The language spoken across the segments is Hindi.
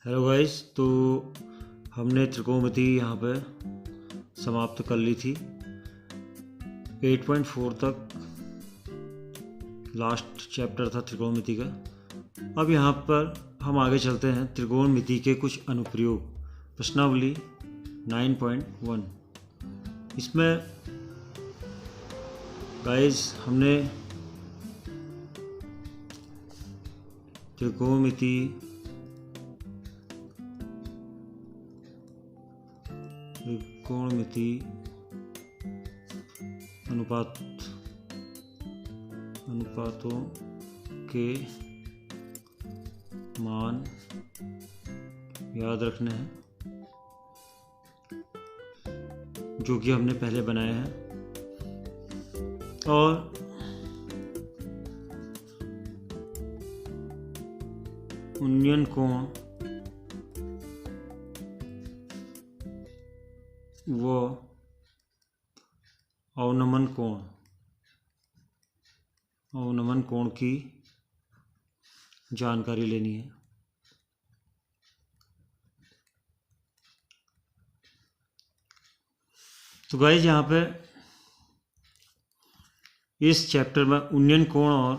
Hello guys. तो हमने त्रिकोणमिति यहाँ पे समाप्त कर ली थी। 8.4 तक लास्ट चैप्टर था त्रिकोणमिति का। अब यहाँ पर हम आगे चलते हैं त्रिकोणमिति के कुछ अनुप्रयोग। प्रश्नावली 9.1। इसमें गाइस हमने त्रिकोणमिति अनुपातों के मान याद रखने हैं जो कि हमने पहले बनाए हैं, और उन्नयन कोण व अवनमन कोण की जानकारी लेनी है। तो गाइस यहाँ पे इस चैप्टर में उन्नयन कोण और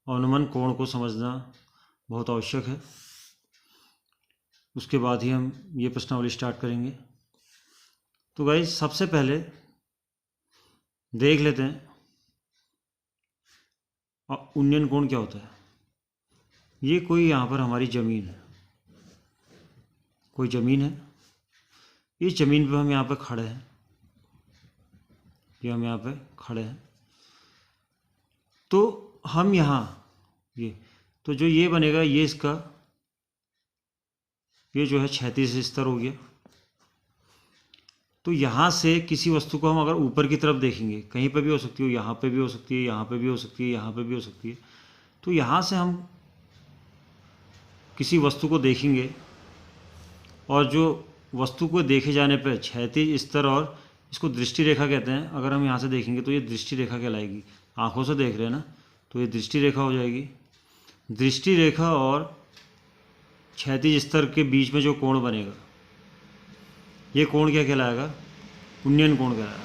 अवनमन कोण को समझना बहुत आवश्यक है। उसके बाद ही हम ये प्रश्नावली स्टार्ट करेंगे। तो गाइस सबसे पहले देख लेते हैं उन्नयन कोण क्या होता है। ये कोई यहाँ पर हमारी ज़मीन है, कोई ज़मीन है। इस ज़मीन पे हम यहाँ पे खड़े हैं, ये हम यहाँ पे खड़े हैं। तो हम यहाँ तो जो ये बनेगा ये इसका ये जो है क्षैतिज स्तर हो गया। तो यहाँ से किसी वस्तु को हम अगर ऊपर की तरफ देखेंगे, कहीं पर भी हो सकती है, यहाँ पे भी हो सकती है, यहाँ पे भी हो सकती है, यहाँ पे भी हो सकती है। तो यहाँ से हम किसी वस्तु को देखेंगे और जो वस्तु को देखे जाने पर क्षैतिज स्तर, और इसको दृष्टि रेखा कहते हैं। अगर हम यहाँ से देखेंगे तो ये दृष्टि रेखा कहलाएगी। आँखों से देख रहे हैं ना, तो ये दृष्टि रेखा हो जाएगी। दृष्टि रेखा और क्षैतिज स्तर के बीच में जो कोण बनेगा, ये कोण क्या कहलाएगा? उन्नयन कोण कहलाएगा।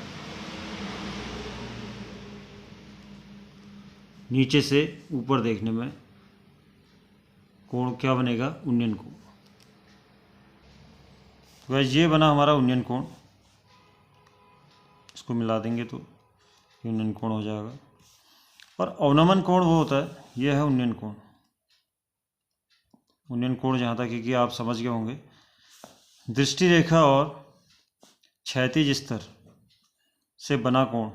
नीचे से ऊपर देखने में कोण क्या बनेगा? उन्नयन कोण। तो वैसे ये बना हमारा उन्नयन कोण। इसको मिला देंगे तो उन्नयन कोण हो जाएगा। और अवनमन कोण वो होता है, ये है उन्नयन कोण। उन्नयन कोण जहाँ तक कि आप समझ गए होंगे, दृष्टि रेखा और क्षैतिज स्तर से बना कोण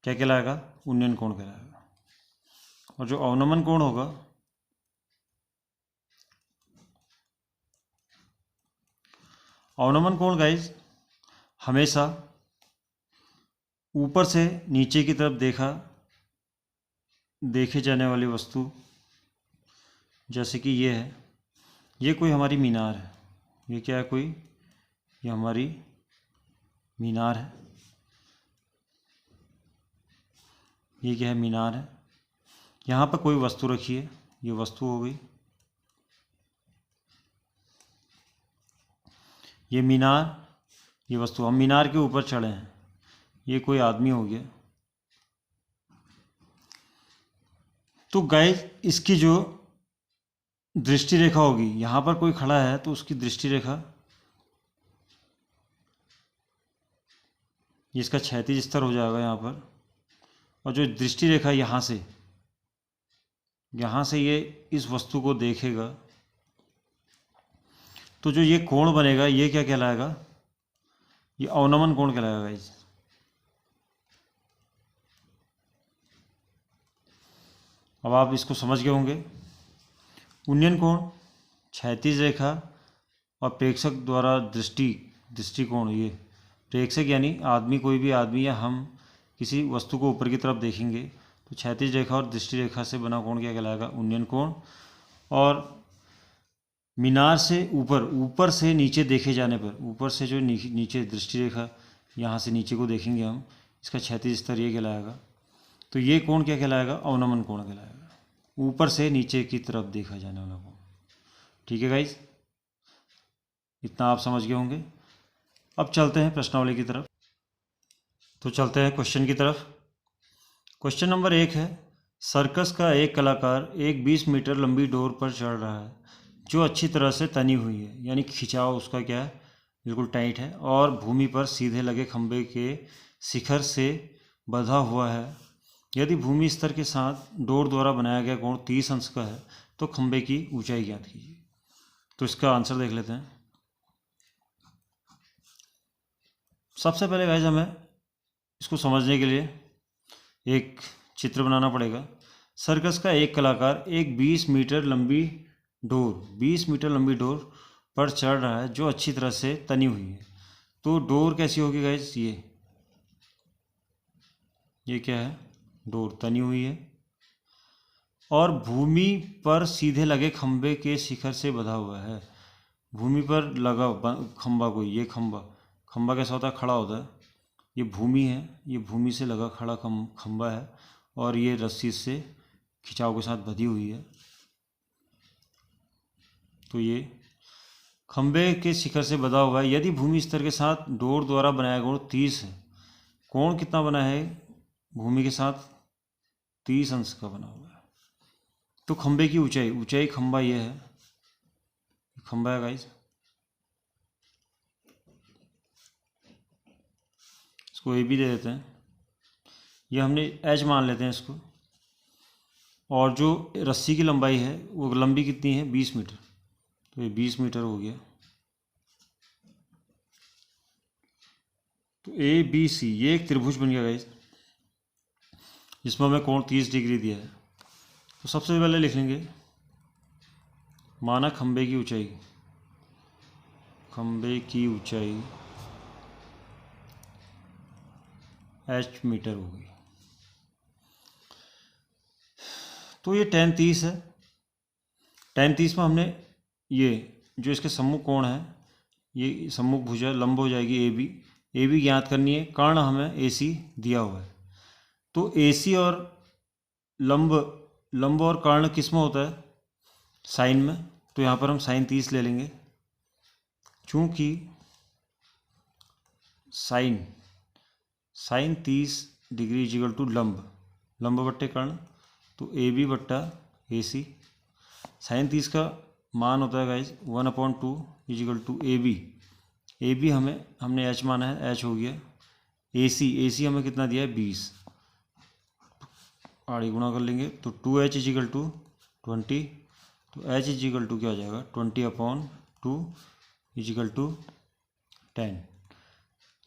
क्या कहलाएगा? उन्नयन कोण कहलाएगा। और जो अवनमन कोण होगा, अवनमन कोण गाइस हमेशा ऊपर से नीचे की तरफ देखे जाने वाली वस्तु, जैसे कि ये है, ये कोई हमारी मीनार है। ये क्या है? ये हमारी मीनार है। ये क्या है? मीनार है। यहाँ पर कोई वस्तु रखी है, ये वस्तु हो गई। ये मीनार, ये वस्तु। हम मीनार के ऊपर चढ़े हैं, ये कोई आदमी हो गया। तो गाइस इसकी जो दृष्टि रेखा होगी, यहाँ पर कोई खड़ा है तो उसकी दृष्टि रेखा, ये इसका क्षैतिज स्तर हो जाएगा यहाँ पर। और जो दृष्टि रेखा यहाँ से ये इस वस्तु को देखेगा, तो जो ये कोण बनेगा, ये क्या कहलाएगा? ये अवनमन कोण कहलाएगा गाइस। अब आप इसको समझ गए होंगे। उन्नयन कोण क्षैतिज रेखा और प्रेक्षक द्वारा दृष्टिकोण, ये प्रेक्षक यानी आदमी, कोई भी आदमी या हम किसी वस्तु को ऊपर की तरफ देखेंगे तो क्षैतिज रेखा और दृष्टि रेखा से बना कोण क्या कहलाएगा? उन्नयन कोण। और मीनार से ऊपर से नीचे देखे जाने पर, ऊपर से जो नीचे दृष्टि रेखा, यहाँ से नीचे को देखेंगे हम, इसका क्षैतिज स्तर ये कहलाएगा। तो ये कोण क्या कहलाएगा? अवनमन कोण कहलाएगा। ऊपर से नीचे की तरफ देखा जाने वाला कोण। ठीक है गाइज, इतना आप समझ गए होंगे। अब चलते हैं प्रश्नावली की तरफ। तो चलते हैं क्वेश्चन की तरफ। क्वेश्चन नंबर 1 है, सर्कस का एक कलाकार एक 20 मीटर लंबी डोर पर चढ़ रहा है जो अच्छी तरह से तनी हुई है, यानी खिंचाव उसका क्या है, बिल्कुल टाइट है, और भूमि पर सीधे लगे खंभे के शिखर से बंधा हुआ है। यदि भूमि स्तर के साथ डोर द्वारा बनाया गया कोण 30 अंश का है तो खंभे की ऊंचाई ज्ञात कीजिए। तो इसका आंसर देख लेते हैं। सबसे पहले गाइस हमें इसको समझने के लिए एक चित्र बनाना पड़ेगा। सर्कस का एक कलाकार एक 20 मीटर लंबी डोर पर चढ़ रहा है जो अच्छी तरह से तनी हुई है। तो डोर कैसी होगी गाइस, ये क्या है, डोर तनी हुई है और भूमि पर सीधे लगे खंभे के शिखर से बंधा हुआ है। भूमि पर लगा खंभा, कोई ये खंभा कैसा होता है, खड़ा होता है। ये भूमि है, ये भूमि से लगा खड़ा खंभा है और ये रस्सी से खिंचाव के साथ बंधी हुई है। तो ये खंभे के शिखर से बंधा हुआ है। यदि भूमि स्तर के साथ डोर द्वारा बनाया कोण 30 है, कोण कितना बना है, भूमि के साथ 30 अंश का बना हुआ है। तो खंभे की ऊंचाई खंभा ये है, खंभा है गाइस, इसको ए भी दे देते हैं, ये हमने एच मान लेते हैं इसको। और जो रस्सी की लंबाई है वो लंबी कितनी है, 20 मीटर, तो ये 20 मीटर हो गया। तो ए बी सी ये एक त्रिभुज बन गया गाइस, जिसमें हमें कोण 30 डिग्री दिया है। तो सबसे पहले लिख लेंगे, माना खंभे की ऊंचाई h मीटर होगी। तो ये tan 30 है। tan 30 में हमने ये जो इसके सम्मुख कोण है, ये सम्मुख भुजा लंब हो जाएगी ए बी ज्ञात करनी है। कर्ण हमें AC दिया हुआ है। तो AC और लंब और कर्ण किस में होता है, साइन में। तो यहाँ पर हम sin 30 ले लेंगे, चूँकि साइन 30 डिग्री इजिकल टू लंब बट्टे कर्ण, तो AB बट्टा AC। साइन 30 का मान होता है गाइज 1/2 इजिकल टू AB हमने h माना है, h हो गया। AC हमें कितना दिया है, 20, आड़ी गुणा कर लेंगे तो 2h इजिकल टू 20। तो h इजिकल टू क्या हो जाएगा, 20/2 इजिकल टू 10।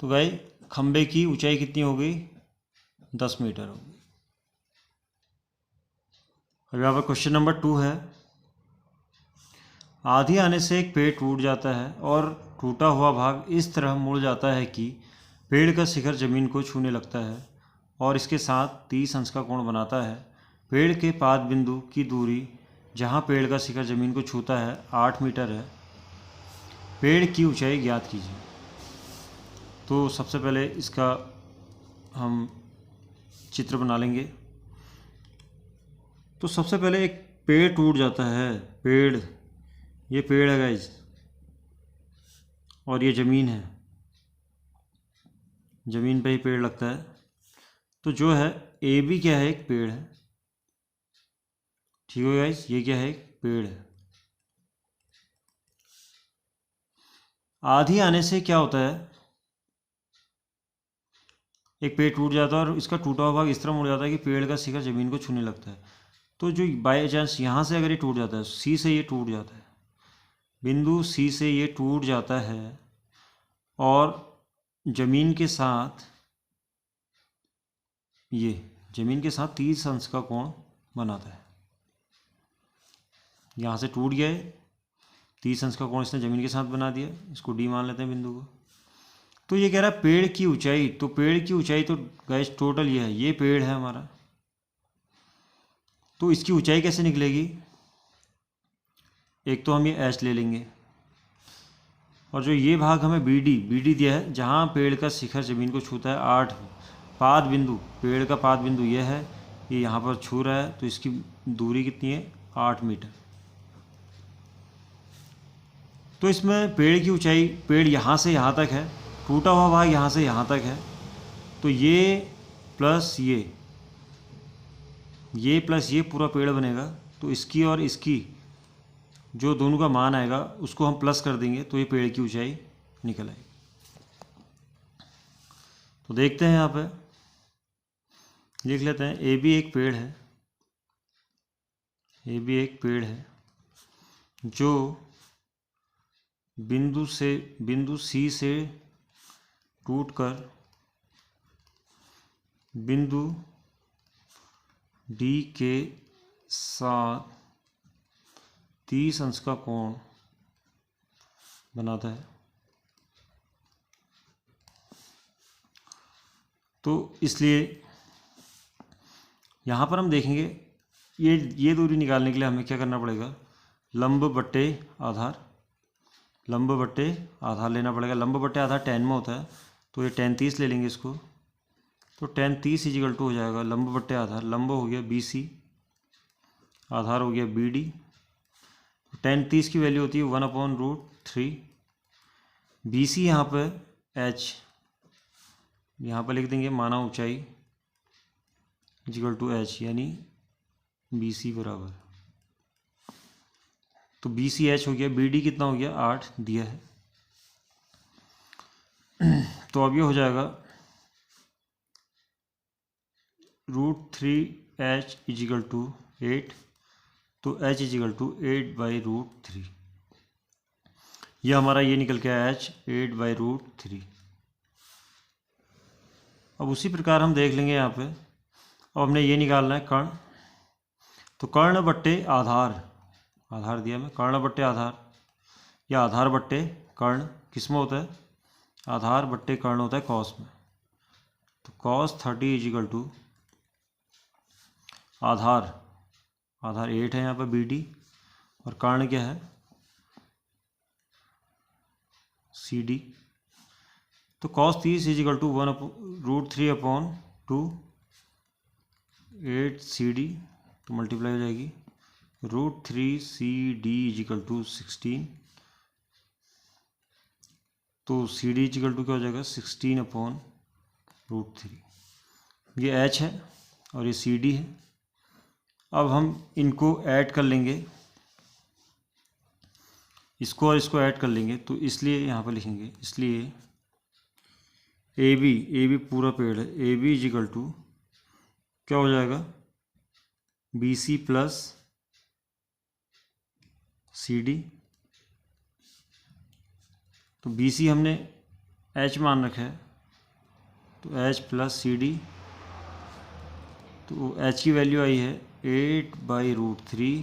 तो गाइस खंबे की ऊंचाई कितनी हो गई, 10 मीटर हो गई। अब यहाँ पर क्वेश्चन नंबर 2 है, आंधी आने से एक पेड़ टूट जाता है और टूटा हुआ भाग इस तरह मुड़ जाता है कि पेड़ का शिखर जमीन को छूने लगता है और इसके साथ 30 अंश का कोण बनाता है। पेड़ के पाद बिंदु की दूरी जहाँ पेड़ का शिखर जमीन को छूता है 8 मीटर है। पेड़ की ऊंचाई ज्ञात कीजिए। तो सबसे पहले इसका हम चित्र बना लेंगे। तो सबसे पहले एक पेड़ टूट जाता है, ये पेड़ है गाइज, और ये ज़मीन है, ज़मीन पे ही पेड़ लगता है। तो जो है AB क्या है, एक पेड़ है, ठीक है गाइज, ये क्या है, एक पेड़ है। आंधी आने से क्या होता है, एक पेड़ टूट जाता है और इसका टूटा हुआ भाग इस तरह मुड़ जाता है कि पेड़ का शिखर ज़मीन को छूने लगता है। तो जो बाई चांस यहाँ से अगर ये टूट जाता है, C से ये टूट जाता है, बिंदु C से ये टूट जाता है और ज़मीन के साथ 30 अंश का कोण बनाता है। यहाँ से टूट गया है, 30 अंश का कोण इसने ज़मीन के साथ बना दिया, इसको D मान लेते हैं बिंदु को। तो ये कह रहा है पेड़ की ऊंचाई, तो पेड़ की ऊंचाई तो गाइस टोटल ये है, ये पेड़ है हमारा, तो इसकी ऊंचाई कैसे निकलेगी, एक तो हम ये h ले लेंगे और जो ये भाग हमें BD दिया है, जहाँ पेड़ का शिखर ज़मीन को छूता है 8, पाद बिंदु, पेड़ का पाद बिंदु ये है, ये यहाँ पर छू रहा है, तो इसकी दूरी कितनी है, 8 मीटर। तो इसमें पेड़ की ऊंचाई, पेड़ यहाँ से यहाँ तक है, टूटा हुआ भाग यहाँ से यहाँ तक है, तो ये प्लस ये प्लस ये पूरा पेड़ बनेगा। तो इसकी और इसकी जो दोनों का मान आएगा उसको हम प्लस कर देंगे तो ये पेड़ की ऊंचाई निकल आएगी। तो देखते हैं, यहाँ पे लिख लेते हैं, ए भी एक पेड़ है, ए भी एक पेड़ है जो बिंदु सी से टूटकर बिंदु डी के साथ 30 अंश का कोण बनाता है। तो इसलिए यहाँ पर हम देखेंगे ये दूरी निकालने के लिए हमें क्या करना पड़ेगा, लंब बट्टे आधार लेना पड़ेगा। लंब बट्टे आधार tan में होता है, तो ये tan 30 ले लेंगे इसको। तो tan 30 = हो जाएगा लंब बट्टे आधार, लंब हो गया BC, आधार हो गया BD। tan 30 की वैल्यू होती है 1/√3। BC यहाँ पे h, यहाँ पर लिख देंगे माना ऊंचाई = h, यानी BC बराबर, तो BC h हो गया, BD कितना हो गया 8 दिया है। तो अब ये हो जाएगा √3h = 8, तो h = 8/√3। यह हमारा ये निकल के आया h 8/√3। अब उसी प्रकार हम देख लेंगे यहाँ पे, अब हमने ये निकालना है कर्ण। तो कर्ण बट्टे आधार दिया मैं, कर्ण बट्टे आधार या आधार बट्टे कर्ण किस में होता है, आधार बट्टे कर्ण होता है कॉस में। तो cos 30 = आधार 8 है यहाँ पर BD, और कर्ण क्या है CD। तो cos 30 = 1/√3/2 8CD, तो मल्टीप्लाई हो जाएगी √3CD = 16। तो CD = क्या हो जाएगा 16/√3। ये h है और ये CD है। अब हम इनको ऐड कर लेंगे, इसको और इसको ऐड कर लेंगे, तो इसलिए यहाँ पर लिखेंगे, इसलिए AB पूरा पेड़ है, AB = क्या हो जाएगा BC + CD। तो BC हमने h मान रखा है, तो h + CD, तो h की वैल्यू आई है 8/√3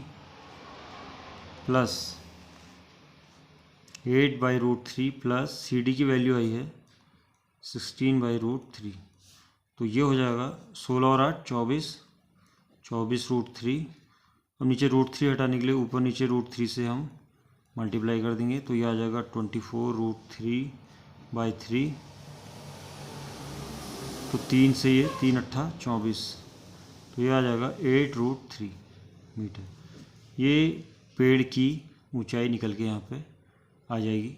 प्लस CD की वैल्यू आई है 16/√3। तो ये हो जाएगा 16 और 8 24/√3। अब नीचे √3 हटाने के लिए ऊपर नीचे √3 से हम मल्टीप्लाई कर देंगे, तो ये आ जाएगा 24√3/3। तो 3 से ये 3 × 8 = 24, तो ये आ जाएगा 8√3 मीटर। ये पेड़ की ऊंचाई निकल के यहाँ पे आ जाएगी।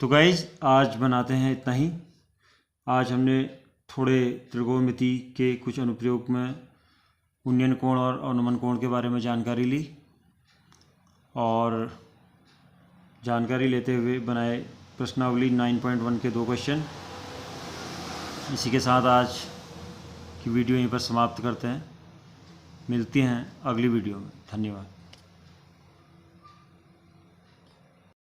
तो गाइज आज बनाते हैं इतना ही। आज हमने थोड़े त्रिकोणमिति के कुछ अनुप्रयोग में उन्नयन कोण और अनुमान कोण के बारे में जानकारी ली, और जानकारी लेते हुए बनाए प्रश्नावली 9.1 के 2 क्वेश्चन। इसी के साथ आज की वीडियो यहीं पर समाप्त करते हैं। मिलती हैं अगली वीडियो में। धन्यवाद।